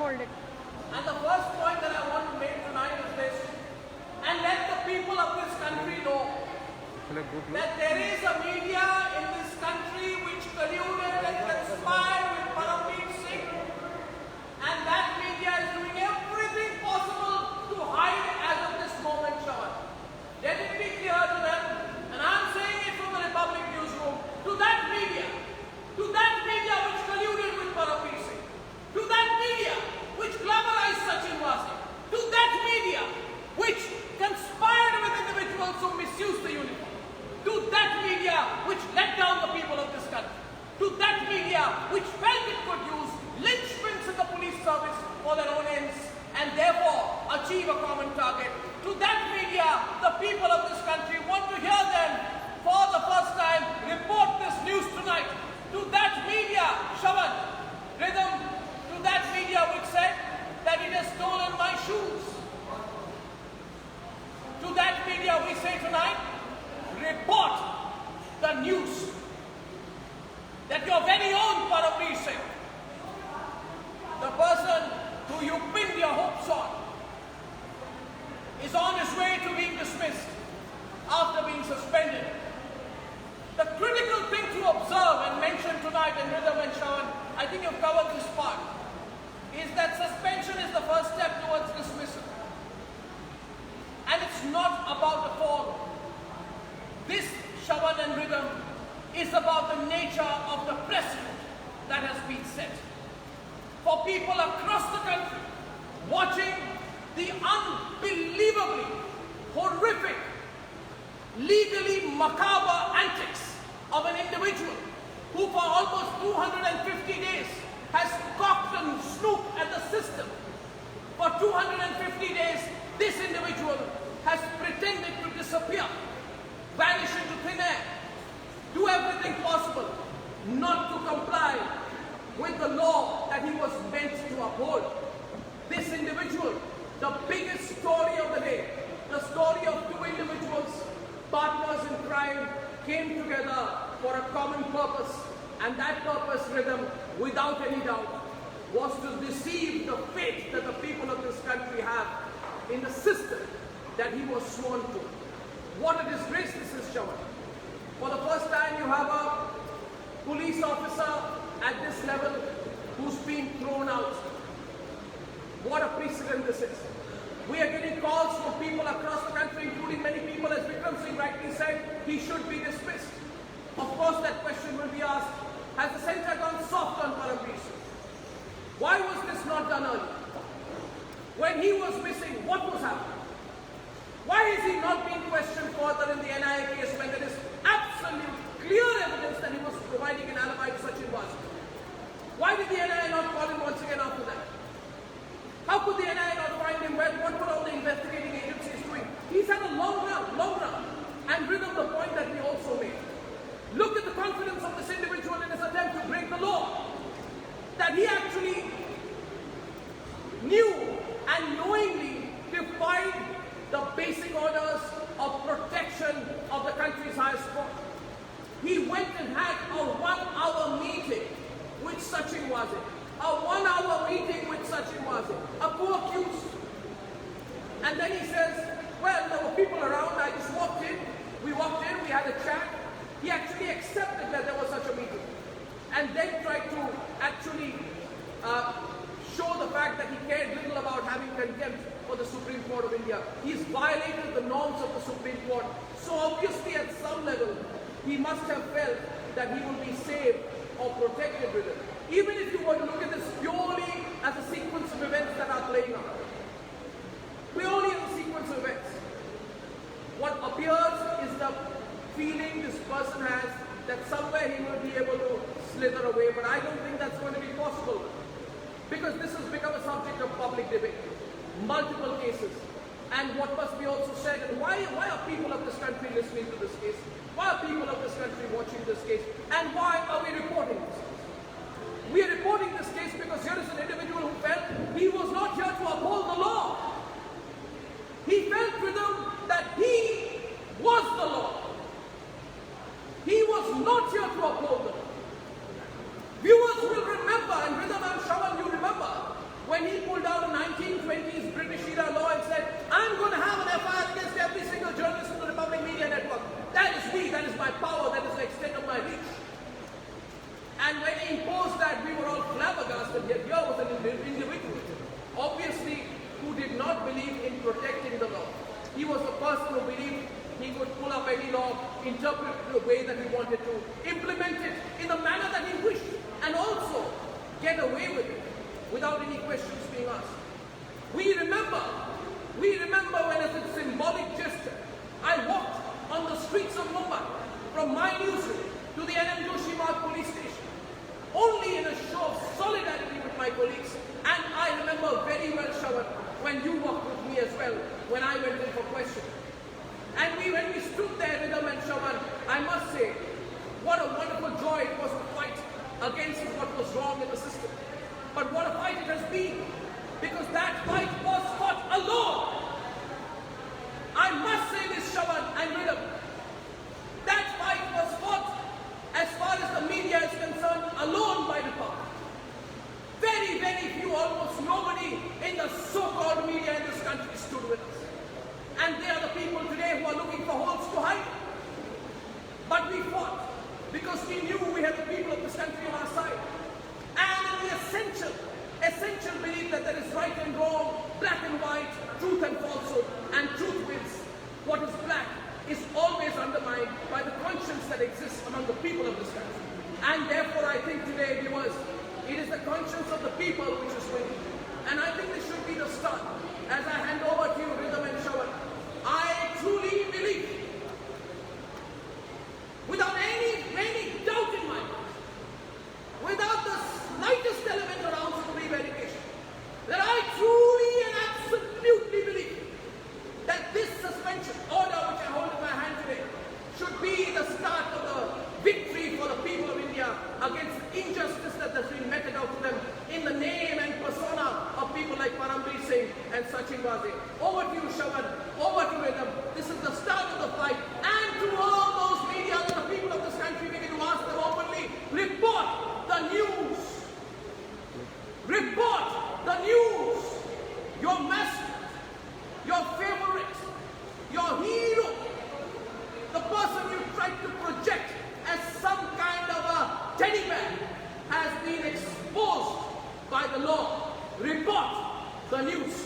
hold it. And the first point that I want to make tonight is this, and let the people of this country know that there is a media in this country which colluded and conspired with Param Bir Singh, and that media is doing everything possible to hide as of this moment, Shawan. Let it be clear to them, and I'm saying it from the Republic newsroom, to that media which colluded with Param Bir Singh, to that media which glamorized Sachin Wazir, to that media which conspired with individuals who misused the uniform, to that media which let down the people of this country, to that media which felt it could use linchpins in the police service for their own ends and therefore achieve a common target, to that media, the people of this country want to hear them for the first time report this news tonight. To that media, Shawan, Rhythm, to that media which said that it has stolen my shoes. To that media we say tonight, report the news that your very own Param Bir Singh, the person who you pinned your hopes on, is on his way to being dismissed after being suspended. The critical thing to observe and mention tonight in Rhythm and Shawan, I think you've covered this part, is that suspension is the first step towards dismissal. And it's not about the fall. This, Shawan and Rhythm, is about the nature of the precedent that has been set. For people across the country watching the unbelievably horrific, legally macabre antics of an individual who for almost 250 days has cocked and snooped at the system. For 250 days, this individual has pretended to disappear, vanish into thin air, do everything possible not to comply with the law that he was meant to uphold. This individual, the biggest story of the day, the story of two individuals, partners in crime, came together for a common purpose, and that purpose, Rhythm, without any doubt, was to deceive the faith that the people of this country have in the system that he was sworn to. What a disgrace this is, Shawan. For the first time, you have a police officer at this level who's been thrown out. What a precedent this is. We are getting calls from people across the country, including many people, as Vikram Singh rightly said, he should be dismissed. Of course, that question will be asked, has the centre gone soft on Param Bir Singh? Why was this not done earlier? When he was missing, what was happening? Why is he not being questioned further in the NIA case when there is absolute clear evidence that he was providing an alibi to Sachin Wazir? Why did the NIA not call him once again after that? How could the NIA not find him? What were all the investigating agencies doing? He's had a long run. And Rhythm, the point that we also made. Look at the confidence of this individual in his attempt to break the law. That he actually knew and knowingly defied the basic orders of protection of the country's highest court. He went and had a 1-hour meeting with Sachin Wazir. A 1-hour meeting with Sachin Wazir, a co-accused. And then he says, well, there were people around, I just walked in, we had a chat. He actually accepted that there was such a meeting. And then tried to actually show the fact that he cared little about having contempt for the Supreme Court of India. He's violated the norms of the Supreme Court. So obviously at some level, he must have felt that he will be saved or protected with it. Even if you were to look at this purely as a sequence of events that are playing out. Purely as a sequence of events. What appears is the feeling this person has that somewhere he will be able to slither away, but I don't think that's going to be possible. Because this has become a subject of public debate. Multiple cases. And what must be also said, and why are people of this country listening to this case? Why are people of this country watching this case? And why are we reporting this case? We are reporting this case because here is an individual who felt he was not here to uphold the law. He felt with them that he was the law. He was not here to uphold the law. Viewers will remember, and Rhythm and Shawan, you remember, when he interpret it the way that he wanted to, implement it in the manner that he wished, and also get away with it without any questions being asked. We remember when as a symbolic gesture, I walked on the streets of Mumbai from my newsroom to the Arnab Goswami police station, only in a show of solidarity with my colleagues. And I remember very well, Shravan, when you walked with me as well, when I went in for questioning. And when we stood there, Rhythm and Shravan, I must say, what a wonderful joy it was to fight against what was wrong in the system. But what a fight it has been, because that fight was fought alone. I must say this, Shravan and Rhythm, that fight was fought, as far as the media is concerned, alone by the public. Very, very few, almost nobody in the so-called media in this country stood with us. And they are the people today who are looking for holes to hide. But we fought because we knew we had the people of this country on our side. And in the essential belief that there is right and wrong, black and white, truth and falsehood, and truth wins. What is black is always undermined by the conscience that exists among the people of this country. And therefore I think today, viewers, it is the conscience of the people which is winning. And I think this should be the start. As I hand over to you, Rhythm and Shravan, I truly believe, without any doubt in my mind, without the slightest element around prevarication, that I truly and absolutely believe that this suspension order which I hold in my hand today should be the start of the victory for the people of India against the injustice that has been meted out to them in the name and persona of people like Param Bir Singh and Sachin Waze. Over to you, Shravan. Over to Rhythm. This is the start of the fight. And to all those media and the people of this country, we need to ask them openly, report the news. Report the news. Your master, your favorite, your hero, the person you tried to project as some kind of a teddy bear has been exposed by the law. Report the news.